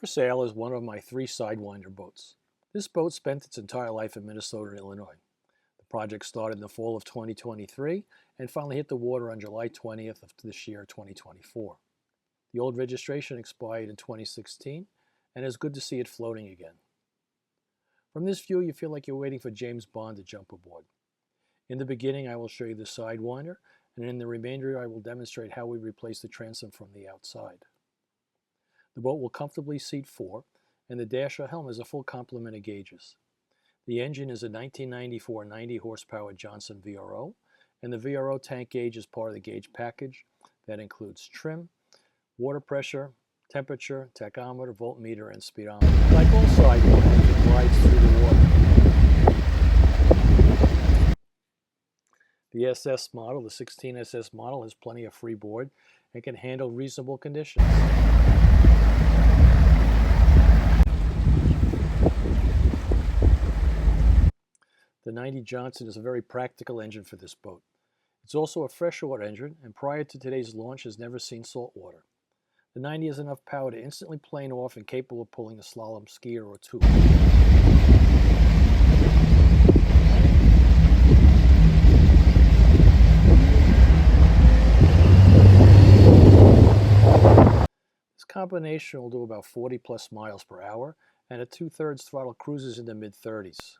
For sale is one of my 3 Sidewinder boats. This boat spent its entire life in Minnesota and Illinois. The project started in the fall of 2023 and finally hit the water on July 20th of this year, 2024. The old registration expired in 2016, and it's good to see it floating again. From this view, you feel like you're waiting for James Bond to jump aboard. In the beginning, I will show you the Sidewinder, and in the remainder, I will demonstrate how we replace the transom from the outside. The boat will comfortably seat 4, and the dash or helm has a full complement of gauges. The engine is a 1994 90 horsepower Johnson VRO, and the VRO tank gauge is part of the gauge package that includes trim, water pressure, temperature, tachometer, voltmeter, and speedometer. Like all Sidewinders, it glides through the water. The SS model, the 16 SS model, has plenty of freeboard and can handle reasonable conditions. The 90 Johnson is a very practical engine for this boat. It's also a freshwater engine, and prior to today's launch has never seen salt water. The 90 has enough power to instantly plane off and capable of pulling a slalom skier or two. This combination will do about 40 plus miles per hour, and at 2/3 throttle cruises in the mid-30s.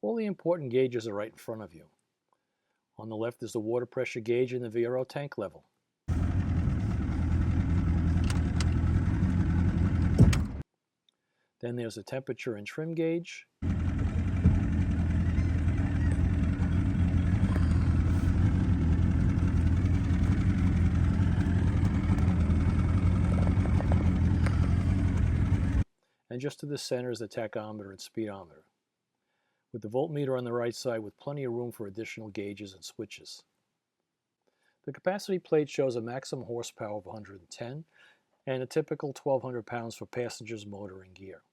All the important gauges are right in front of you. On the left is the water pressure gauge and the VRO tank level. Then there's the temperature and trim gauge. And just to the center is the tachometer and speedometer, with the voltmeter on the right side with plenty of room for additional gauges and switches. The capacity plate shows a maximum horsepower of 110 and a typical 1,200 pounds for passengers, motor, and gear.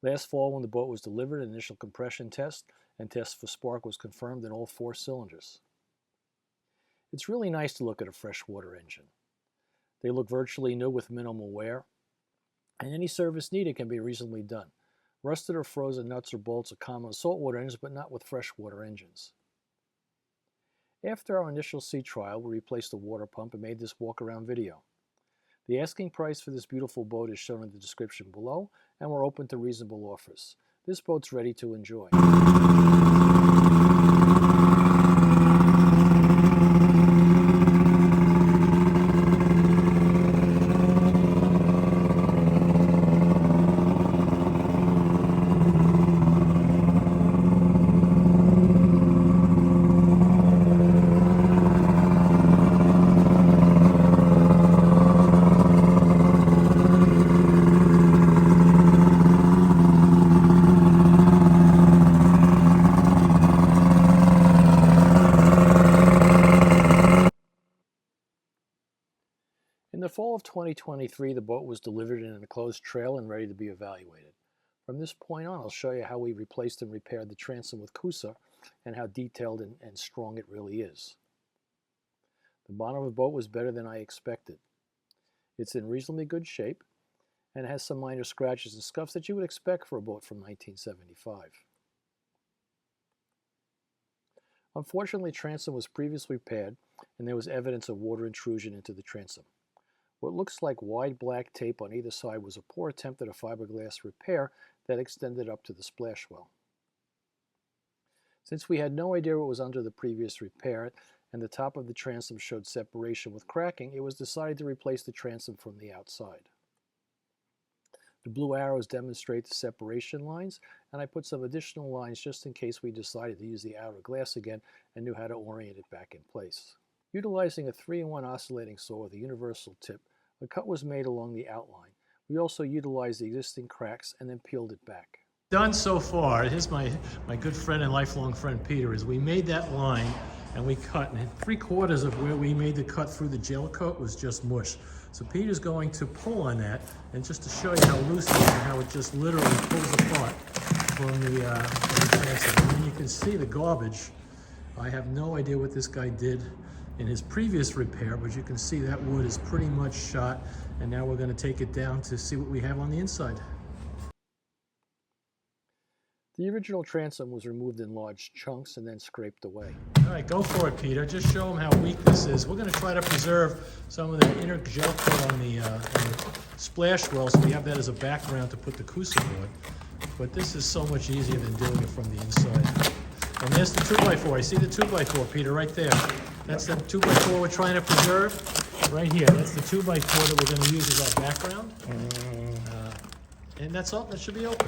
Last fall, when the boat was delivered, an initial compression test and test for spark was confirmed in all 4 cylinders. It's really nice to look at a freshwater engine. They look virtually new with minimal wear, and any service needed can be reasonably done. Rusted or frozen nuts or bolts are common with saltwater engines, but not with freshwater engines. After our initial sea trial, we replaced the water pump and made this walk-around video. The asking price for this beautiful boat is shown in the description below, and we're open to reasonable offers. This boat's ready to enjoy. In the fall of 2023, the boat was delivered in an enclosed trailer and ready to be evaluated. From this point on, I'll show you how we replaced and repaired the transom with Coosa and how detailed and strong it really is. The bottom of the boat was better than I expected. It's in reasonably good shape and has some minor scratches and scuffs that you would expect for a boat from 1975. Unfortunately, the transom was previously repaired and there was evidence of water intrusion into the transom. What looks like wide black tape on either side was a poor attempt at a fiberglass repair that extended up to the splash well. Since we had no idea what was under the previous repair and the top of the transom showed separation with cracking, it was decided to replace the transom from the outside. The blue arrows demonstrate the separation lines, and I put some additional lines just in case we decided to use the outer glass again and knew how to orient it back in place. Utilizing a 3-in-1 oscillating saw with a universal tip, a cut was made along the outline. We also utilized the existing cracks and then peeled it back. Done so far, here's my good friend and lifelong friend Peter, is we made that line and we cut, and 3/4 of where we made the cut through the gel coat was just mush. So Peter's going to pull on that, and just to show you how loose it is and how it just literally pulls apart from the transom. And then you can see the garbage. I have no idea what this guy did in his previous repair, but you can see that wood is pretty much shot, and now we're going to take it down to see what we have on the inside. The original transom was removed in large chunks and then scraped away. All right, go for it, Peter. Just show them how weak this is. We're going to try to preserve some of the inner gel coat on the splash well, so we have that as a background to put the Coosa board. But this is so much easier than doing it from the inside. And there's the 2x4. I see the 2x4, Peter, right there. That's the 2x4 we're trying to preserve. Right here. That's the 2x4 that we're going to use as our background. And that's all. That should be open.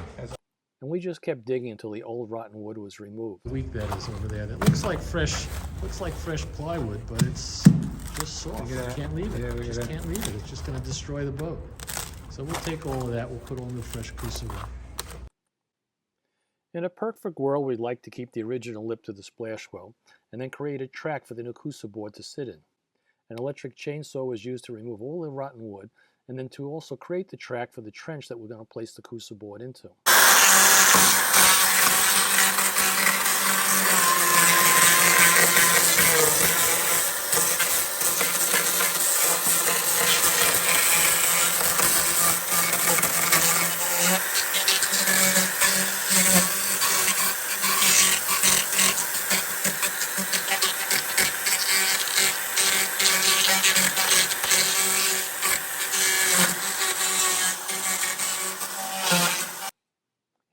And we just kept digging until the old rotten wood was removed. Weak that is over there. That looks like fresh plywood, but it's just soft. You can't leave it. Yeah, just can't leave it. It's just going to destroy the boat. So we'll take all of that. We'll put all new fresh Coosa in. In a perfect world, we'd like to keep the original lip to the splash well and then create a track for the new Coosa board to sit in. An electric chainsaw was used to remove all the rotten wood and then to also create the track for the trench that we're going to place the Coosa board into.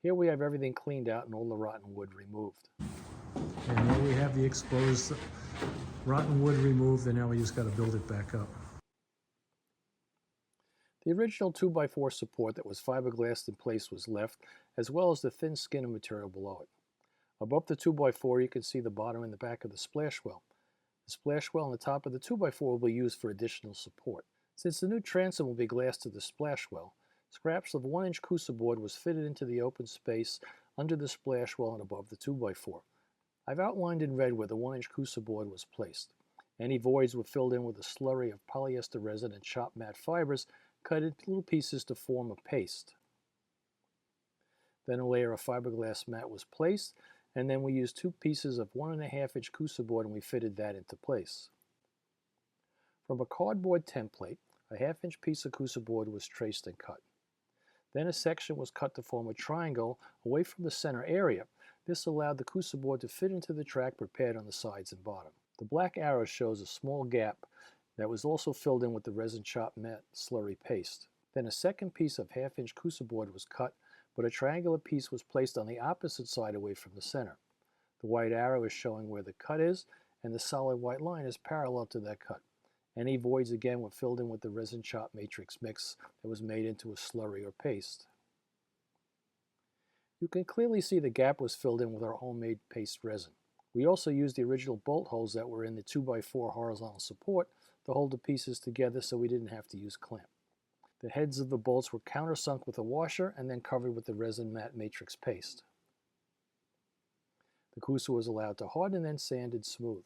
Here we have everything cleaned out and all the rotten wood removed. And here we have the exposed rotten wood removed, and now we just got to build it back up. The original 2x4 support that was fiberglassed in place was left, as well as the thin skin of material below it. Above the 2x4 you can see the bottom and the back of the splash well. The splash well and the top of the 2x4 will be used for additional support. Since the new transom will be glassed to the splash well, scraps of 1-inch Coosa board was fitted into the open space under the splash well and above the 2x4. I've outlined in red where the 1-inch Coosa board was placed. Any voids were filled in with a slurry of polyester resin and chopped matte fibers cut into little pieces to form a paste. Then a layer of fiberglass mat was placed, and then we used 2 pieces of 1.5-inch Coosa board and we fitted that into place. From a cardboard template, a 1/2-inch piece of Coosa board was traced and cut. Then a section was cut to form a triangle away from the center area. This allowed the Coosa board to fit into the track prepared on the sides and bottom. The black arrow shows a small gap that was also filled in with the resin chopped matte slurry paste. Then a second piece of 1/2-inch Coosa board was cut, but a triangular piece was placed on the opposite side away from the center. The white arrow is showing where the cut is, and the solid white line is parallel to that cut. Any voids again were filled in with the resin chopped matrix mix that was made into a slurry or paste. You can clearly see the gap was filled in with our homemade paste resin. We also used the original bolt holes that were in the 2x4 horizontal support to hold the pieces together so we didn't have to use clamp. The heads of the bolts were countersunk with a washer and then covered with the resin matte matrix paste. The Coosa was allowed to harden and then sanded smooth.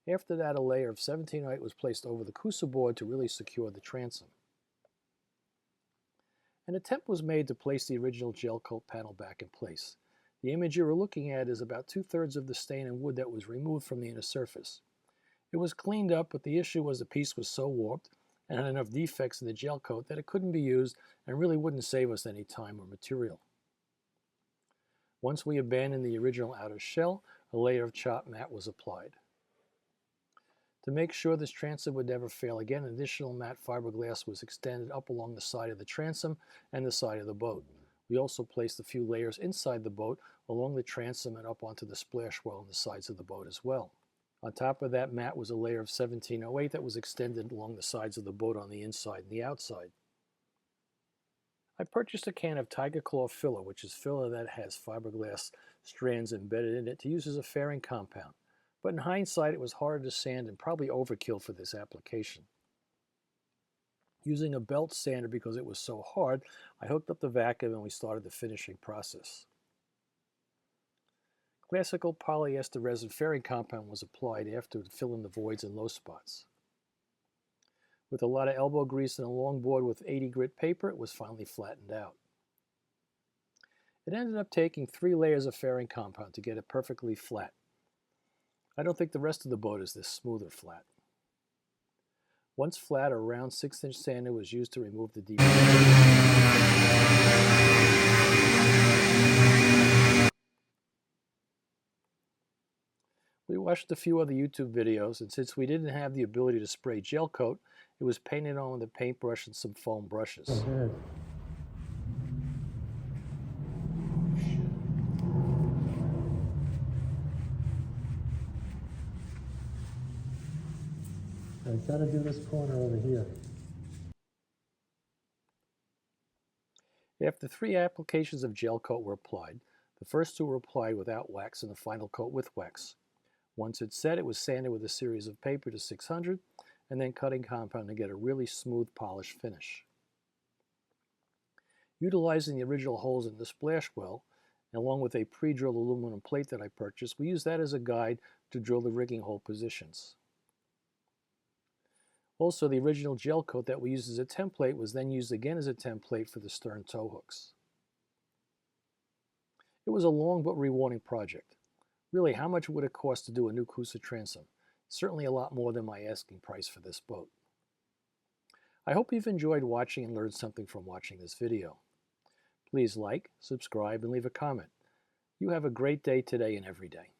After that, a layer of 1708 was placed over the Coosa board to really secure the transom. An attempt was made to place the original gel coat panel back in place. The image you are looking at is about 2/3 of the stain and wood that was removed from the inner surface. It was cleaned up, but the issue was the piece was so warped and had enough defects in the gel coat that it couldn't be used and really wouldn't save us any time or material. Once we abandoned the original outer shell, a layer of chopped matte was applied. To make sure this transom would never fail again, additional matte fiberglass was extended up along the side of the transom and the side of the boat. We also placed a few layers inside the boat along the transom and up onto the splash well on the sides of the boat as well. On top of that mat was a layer of 1708 that was extended along the sides of the boat on the inside and the outside. I purchased a can of Tiger Claw filler, which is filler that has fiberglass strands embedded in it to use as a fairing compound. But in hindsight, it was harder to sand and probably overkill for this application. Using a belt sander because it was so hard, I hooked up the vacuum and we started the finishing process. Classical polyester resin fairing compound was applied after to fill in the voids and low spots. With a lot of elbow grease and a long board with 80 grit paper, it was finally flattened out. It ended up taking 3 layers of fairing compound to get it perfectly flat. I don't think the rest of the boat is this smooth or flat. Once flat, a round 6-inch sander was used to remove the debris. We watched a few other YouTube videos, and since we didn't have the ability to spray gel coat, it was painted on with a paintbrush and some foam brushes. I've got to do this corner over here. After 3 applications of gel coat were applied, the first 2 were applied without wax and the final coat with wax. Once it set, it was sanded with a series of paper to 600 and then cutting compound to get a really smooth polished finish. Utilizing the original holes in the splash well, along with a pre-drilled aluminum plate that I purchased, we used that as a guide to drill the rigging hole positions. Also, the original gel coat that we used as a template was then used again as a template for the stern tow hooks. It was a long but rewarding project. Really, how much would it cost to do a new Coosa transom? Certainly a lot more than my asking price for this boat. I hope you've enjoyed watching and learned something from watching this video. Please like, subscribe, and leave a comment. You have a great day today and every day.